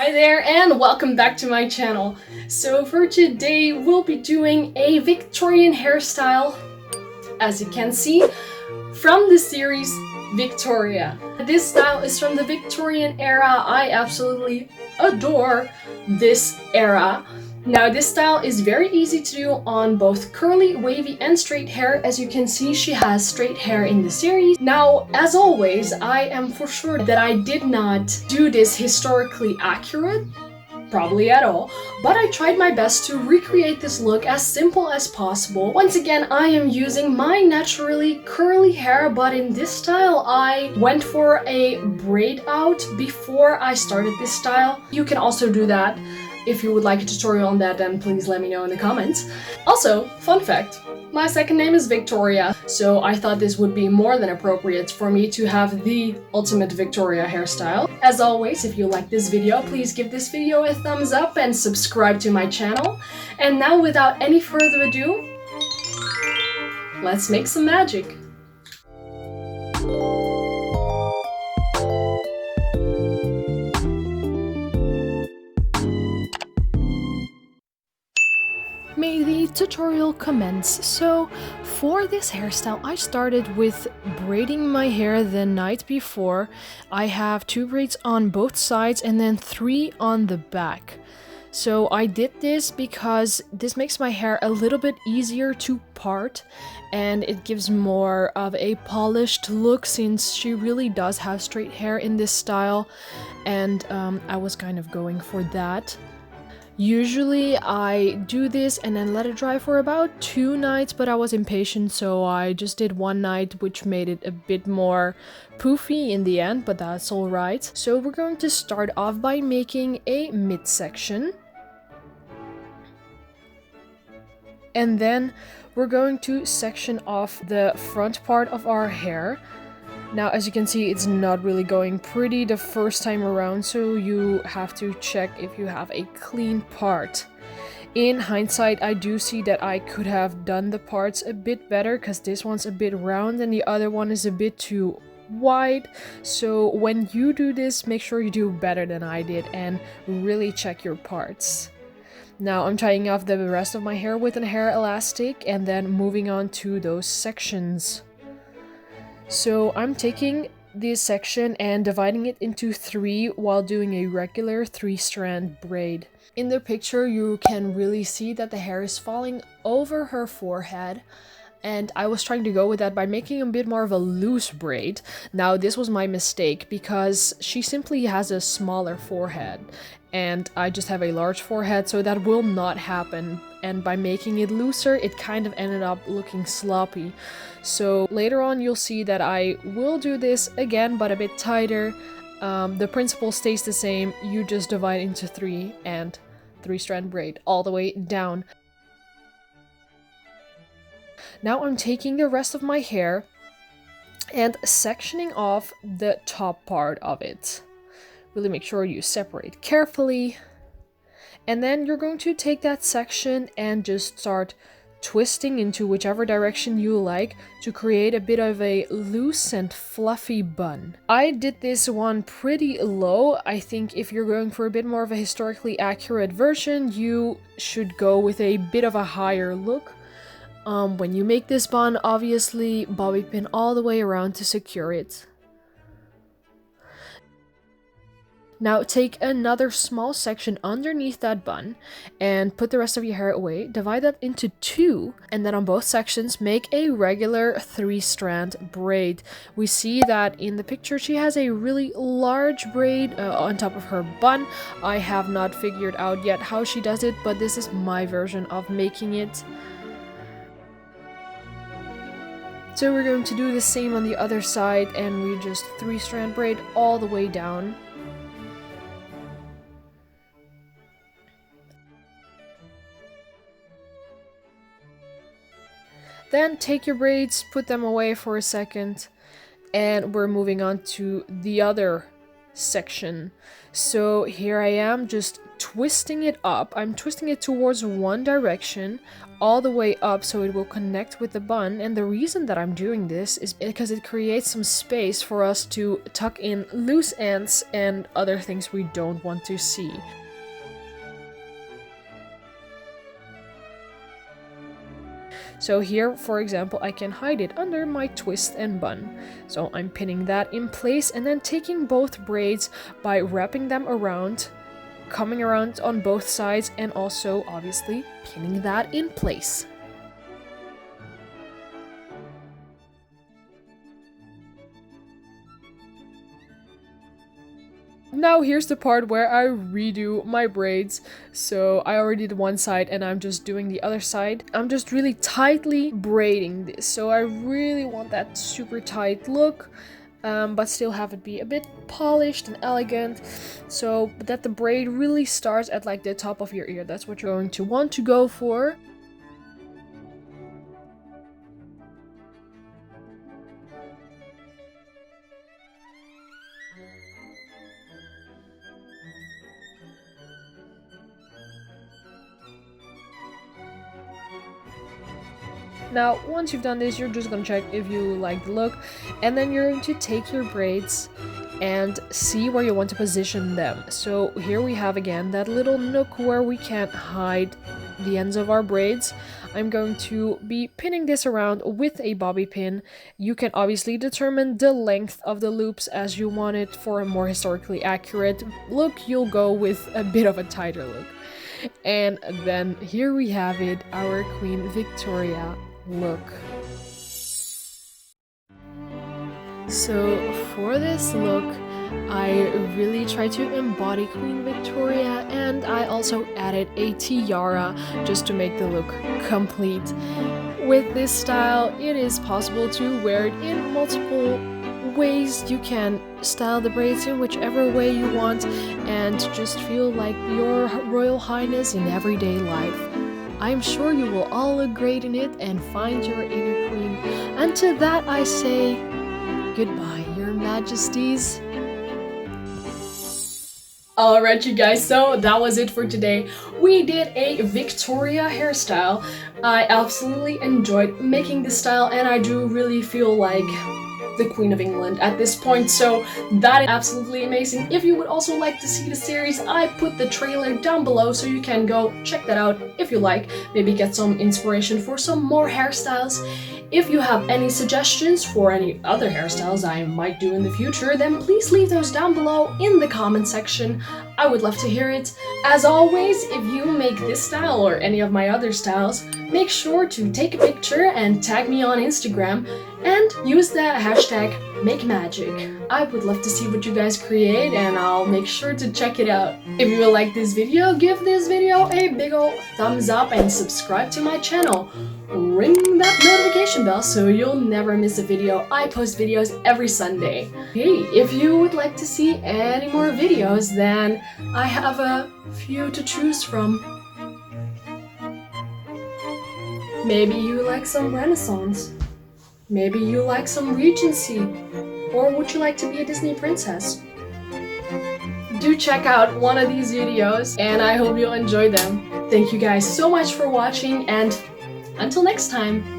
Hi there and welcome back to my channel. So for today we'll be doing a Victorian hairstyle, as you can see, from the series Victoria. This style is from the Victorian era. I absolutely adore this era. Now this style is very easy to do on both curly, wavy and straight hair. As you can see, she has straight hair in the series. Now, as always, I am for sure that I did not do this historically accurate, probably at all, but I tried my best to recreate this look as simple as possible. Once again, I am using my naturally curly hair, but in this style I went for a braid out before I started this style. You can also do that. If you would like a tutorial on that, then please let me know in the comments. Also, fun fact, my second name is Victoria, so I thought this would be more than appropriate for me to have the ultimate Victoria hairstyle. As always, if you like this video, please give this video a thumbs up and subscribe to my channel. And now, without any further ado, let's make some magic. May the tutorial commence. So for this hairstyle I started with braiding my hair the night before. I have 2 braids on both sides and then 3 on the back. So I did this because this makes my hair a little bit easier to part and it gives more of a polished look since she really does have straight hair in this style, and I was kind of going for that. Usually I do this and then let it dry for about 2 nights, but I was impatient, so I just did 1 night, which made it a bit more poofy in the end, but that's alright. So we're going to start off by making a midsection. And then we're going to section off the front part of our hair. Now, as you can see, it's not really going pretty the first time around, so you have to check if you have a clean part. In hindsight, I do see that I could have done the parts a bit better because this one's a bit round and the other one is a bit too wide. So when you do this, make sure you do better than I did and really check your parts. Now I'm tying off the rest of my hair with a hair elastic and then moving on to those sections. So I'm taking this section and dividing it into 3 while doing a regular 3-strand braid. In the picture you can really see that the hair is falling over her forehead, and I was trying to go with that by making a bit more of a loose braid. Now this was my mistake because she simply has a smaller forehead and I just have a large forehead, so that will not happen, and by making it looser it kind of ended up looking sloppy. So later on you'll see that I will do this again but a bit tighter. The principle stays the same, you just divide into 3 and 3-strand braid all the way down. Now I'm taking the rest of my hair and sectioning off the top part of it. Really make sure you separate carefully. And then you're going to take that section and just start twisting into whichever direction you like to create a bit of a loose and fluffy bun. I did this one pretty low. I think if you're going for a bit more of a historically accurate version, you should go with a bit of a higher look. When you make this bun, obviously bobby pin all the way around to secure it. Now take another small section underneath that bun and put the rest of your hair away. Divide that into 2 and then on both sections make a regular 3-strand braid. We see that in the picture she has a really large braid on top of her bun. I have not figured out yet how she does it, but this is my version of making it. So we're going to do the same on the other side and we just 3-strand braid all the way down. Then take your braids, put them away for a second, and we're moving on to the other section. So here I am just twisting it up. I'm twisting it towards one direction all the way up so it will connect with the bun, and the reason that I'm doing this is because it creates some space for us to tuck in loose ends and other things we don't want to see. So here, for example, I can hide it under my twist and bun. So I'm pinning that in place and then taking both braids by wrapping them around, coming around on both sides, and also obviously pinning that in place. Now here's the part where I redo my braids. So I already did one side and I'm just doing the other side. I'm just really tightly braiding this. So I really want that super tight look, but still have it be a bit polished and elegant. So that the braid really starts at like the top of your ear. That's what you're going to want to go for. Now, once you've done this, you're just gonna check if you like the look, and then you're going to take your braids and see where you want to position them. So here we have again that little nook where we can't hide the ends of our braids. I'm going to be pinning this around with a bobby pin. You can obviously determine the length of the loops as you want it. For a more historically accurate look, you'll go with a bit of a tighter look. And then here we have it, our Queen Victoria look. So for this look, I really tried to embody Queen Victoria, and I also added a tiara just to make the look complete. With this style, it is possible to wear it in multiple ways. You can style the braids in whichever way you want and just feel like your Royal Highness in everyday life. I'm sure you will all look great in it and find your inner queen. And to that I say, goodbye, your majesties. Alright you guys, so that was it for today. We did a Victoria hairstyle. I absolutely enjoyed making this style, and I do really feel like the Queen of England at this point, so that is absolutely amazing. If you would also like to see the series, I put the trailer down below so you can go check that out if you like, maybe get some inspiration for some more hairstyles. If you have any suggestions for any other hairstyles I might do in the future, then please leave those down below in the comment section. I would love to hear it. As always, if you make this style or any of my other styles, make sure to take a picture and tag me on Instagram and use the hashtag #MakeMagic. I would love to see what you guys create, and I'll make sure to check it out. If you like this video, give this video a big ol' thumbs up and subscribe to my channel. Ring that notification bell so you'll never miss a video. I post videos every Sunday. Hey, if you would like to see any more videos, then I have a few to choose from. Maybe you like some Renaissance. Maybe you like some Regency. Or would you like to be a Disney princess? Do check out one of these videos, and I hope you'll enjoy them. Thank you guys so much for watching, and until next time.